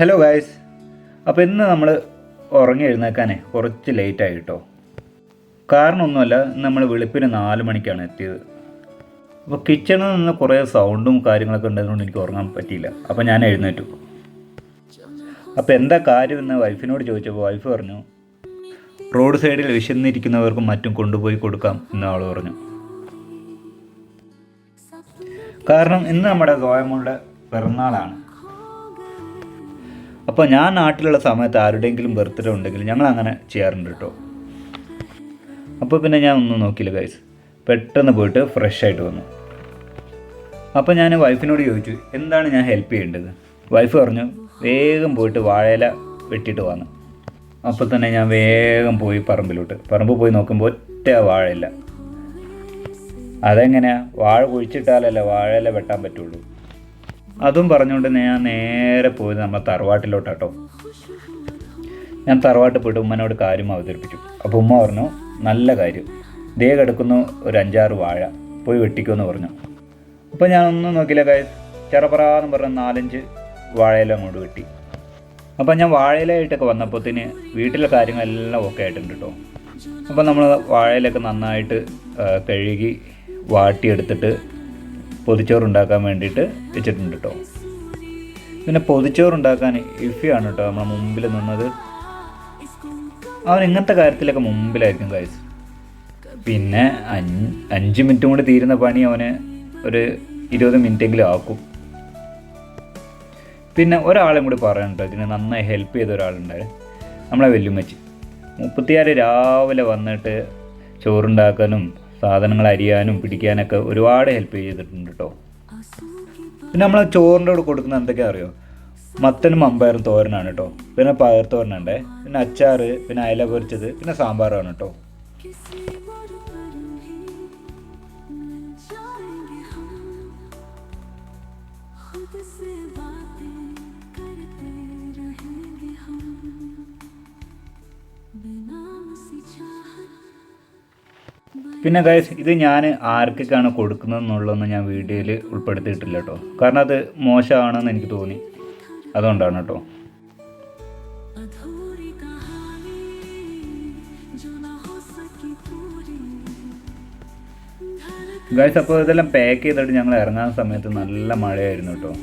Hello guys. അപ്പോൾ ഇന്ന് നമ്മൾ ഉറങ്ങി എഴുന്നേക്കാനേ കുറച്ച് ലേറ്റായി കേട്ടോ. കാരണമൊന്നുമല്ല, നമ്മൾ വെളുപ്പിന് 4 മണിക്കാണ് എത്തിയത്. അപ്പോൾ കിച്ചണിൽ നിന്ന് കുറേ സൗണ്ടും കാര്യങ്ങളൊക്കെ ഉണ്ടായതുകൊണ്ട് എനിക്ക് ഉറങ്ങാൻ പറ്റിയില്ല. അപ്പോൾ ഞാൻ എഴുന്നേറ്റു. അപ്പോൾ എന്താ കാര്യമെന്ന് വൈഫിനോട് ചോദിച്ചപ്പോൾ വൈഫ് പറഞ്ഞു, റോഡ് സൈഡിൽ വിശന്നിരിക്കുന്നവർക്കും മറ്റും കൊണ്ടുപോയി കൊടുക്കാം എന്ന് ആൾ പറഞ്ഞു. കാരണം ഇന്ന് നമ്മുടെ ഗോയമോളുടെ പിറന്നാളാണ്. അപ്പോൾ ഞാൻ നാട്ടിലുള്ള സമയത്ത് ആരുടെയെങ്കിലും ബർത്ത്ഡേ ഉണ്ടെങ്കിൽ ഞങ്ങൾ അങ്ങനെ ചെയ്യാറുണ്ട് കേട്ടോ. അപ്പോൾ പിന്നെ ഞാൻ ഒന്നും നോക്കിയില്ല ഗൈസ്, പെട്ടെന്ന് പോയിട്ട് ഫ്രഷ് ആയിട്ട് വന്നു. അപ്പോൾ ഞാൻ വൈഫിനോട് ചോദിച്ചു എന്താണ് ഞാൻ ഹെൽപ്പ് ചെയ്യേണ്ടത്. വൈഫ് പറഞ്ഞു വേഗം പോയിട്ട് വാഴയില വെട്ടിയിട്ട് വന്നു. അപ്പോൾ തന്നെ ഞാൻ വേഗം പോയി പറമ്പ് പോയി നോക്കുമ്പോൾ ഒറ്റ വാഴയില്ല. അതെങ്ങനെയാണ്, വാഴ കുഴിച്ചിട്ടാലല്ലേ വാഴയില വെട്ടാൻ പറ്റുള്ളൂ. അതും പറഞ്ഞുകൊണ്ട് ഞാൻ നേരെ പോയത് നമ്മുടെ തറവാട്ടിലോട്ടാട്ടോ. ഞാൻ തറവാട്ടിൽ പോയിട്ട് ഉമ്മനോട് കാര്യം അവതരിപ്പിച്ചു. അപ്പോൾ ഉമ്മ പറഞ്ഞു നല്ല കാര്യം, ദേ കിടക്കുന്നു ഒരു 5-6 വാഴ, പോയി വെട്ടിക്കുമെന്ന് പറഞ്ഞു. അപ്പോൾ ഞാനൊന്നും നോക്കിയില്ല കാര്യം, ചെറപ്പറാന്ന് പറഞ്ഞ 4-5 വാഴയില അങ്ങോട്ട് വെട്ടി. അപ്പോൾ ഞാൻ വാഴയിലായിട്ടൊക്കെ വന്നപ്പോഴത്തേന് വീട്ടിലെ കാര്യങ്ങളെല്ലാം ഓക്കെ ആയിട്ടുണ്ട് കേട്ടോ. അപ്പോൾ നമ്മൾ വാഴയിലൊക്കെ നന്നായിട്ട് കഴുകി വാട്ടിയെടുത്തിട്ട് പൊതിച്ചോറുണ്ടാക്കാൻ വേണ്ടിയിട്ട് വെച്ചിട്ടുണ്ട് കേട്ടോ. പിന്നെ പൊതിച്ചോറുണ്ടാക്കാൻ ഇഫിയാണ് കേട്ടോ നമ്മളെ മുമ്പിൽ നിന്നത്. അവൻ ഇങ്ങനത്തെ കാര്യത്തിലൊക്കെ മുമ്പിലായിരിക്കും ഗൈസ്. പിന്നെ 5 മിനിറ്റും കൂടി തീരുന്ന പണി അവന് ഒരു 20 മിനിറ്റെങ്കിലും ആക്കും. പിന്നെ ഒരാളെയും കൂടി പറയണ്ടോ, ഇതിന് നന്നായി ഹെൽപ്പ് ചെയ്ത ഒരാളുണ്ടായി, നമ്മളെ വെല്ലുമ്മച്ചി. 36 രാവിലെ വന്നിട്ട് ചോറുണ്ടാക്കാനും സാധനങ്ങൾ അരിയാനും പിടിക്കാനൊക്കെ ഒരുപാട് ഹെൽപ്പ് ചെയ്തിട്ടുണ്ട് കേട്ടോ. പിന്നെ നമ്മൾ ചോറിൻ്റെ കൂടെ കൊടുക്കുന്നത് എന്തൊക്കെയാ അറിയോ, മത്തനും മമ്പയറും തോരനാണ് കേട്ടോ. പിന്നെ പയർ തോരനുണ്ട്, പിന്നെ അച്ചാറ്, പിന്നെ അയല പൊരിച്ചത്, പിന്നെ സാമ്പാറാണ് കേട്ടോ. പിന്നെ ഗൈസ്, ഇത് ഞാൻ ആർക്കൊക്കെയാണ് കൊടുക്കുന്നതെന്നുള്ളതൊന്നും ഞാൻ വീഡിയോയിൽ ഉൾപ്പെടുത്തിയിട്ടില്ല കേട്ടോ. കാരണം അത് മോശമാണെന്ന് എനിക്ക് തോന്നി, അതുകൊണ്ടാണ് കേട്ടോ. ഗൈസ്, അപ്പോൾ ഇതെല്ലാം പാക്ക് ചെയ്തിട്ട് ഞങ്ങൾ ഇറങ്ങാൻ സമയത്ത് നല്ല മഴയായിരുന്നു കേട്ടോ.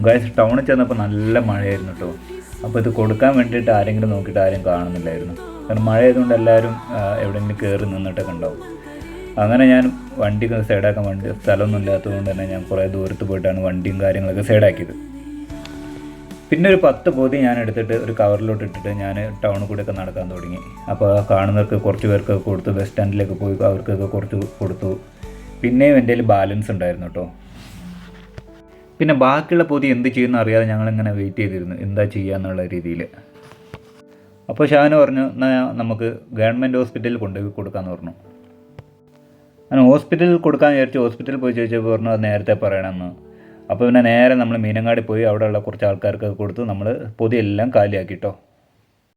ഗൈസ്, ടൗണിൽ ചെന്നപ്പോൾ നല്ല മഴയായിരുന്നു കേട്ടോ. അപ്പോൾ ഇത് കൊടുക്കാൻ വേണ്ടിയിട്ട് ആരെങ്കിലും നോക്കിയിട്ട് ആരും കാണുന്നില്ലായിരുന്നു. കാരണം മഴ ആയതുകൊണ്ട് എല്ലാവരും എവിടെയെങ്കിലും കയറി നിന്നിട്ടൊക്കെ ഉണ്ടാവും. അങ്ങനെ ഞാൻ വണ്ടി സൈഡാക്കാൻ വേണ്ടി സ്ഥലമൊന്നും ഇല്ലാത്തതുകൊണ്ട് തന്നെ ഞാൻ കുറേ ദൂരത്ത് പോയിട്ടാണ് വണ്ടിയും കാര്യങ്ങളൊക്കെ സൈഡാക്കിയത്. പിന്നെ ഒരു 10 പൊതി ഞാൻ എടുത്തിട്ട് ഒരു കവറിലോട്ട് ഇട്ടിട്ട് ഞാൻ ടൗണിൽ കൂടെയൊക്കെ നടക്കാൻ തുടങ്ങി. അപ്പോൾ കാണുന്നവർക്ക് കുറച്ച് പേർക്കൊക്കെ കൊടുത്തു, ബസ് സ്റ്റാൻഡിലേക്ക് പോയി അവർക്കൊക്കെ കുറച്ച് കൊടുത്തു. പിന്നെയും എൻ്റെ കയ്യിൽ ബാലൻസ് ഉണ്ടായിരുന്നു കേട്ടോ. പിന്നെ ബാക്കിയുള്ള പൊതി എന്ത് ചെയ്യുമെന്ന് അറിയാതെ ഞങ്ങളിങ്ങനെ വെയിറ്റ് ചെയ്തിരുന്നു എന്താ ചെയ്യുക എന്നുള്ള രീതിയിൽ. അപ്പോൾ ഷാനു പറഞ്ഞു എന്നാൽ നമുക്ക് ഗവൺമെൻറ് ഹോസ്പിറ്റലിൽ കൊണ്ടുപോയി കൊടുക്കാമെന്ന് പറഞ്ഞു. അങ്ങനെ ഹോസ്പിറ്റലിൽ കൊടുക്കാമെന്ന് വിചാരിച്ചു. ഹോസ്പിറ്റലിൽ പോയി ചോദിച്ചപ്പോൾ പറഞ്ഞു അത് നേരത്തെ പറയണമെന്ന്. അപ്പോൾ പിന്നെ നേരെ നമ്മൾ മീനങ്ങാടി പോയി അവിടെയുള്ള കുറച്ച് ആൾക്കാർക്കൊക്കെ കൊടുത്ത് നമ്മൾ പൊതിയെല്ലാം കാലിയാക്കിട്ടോ.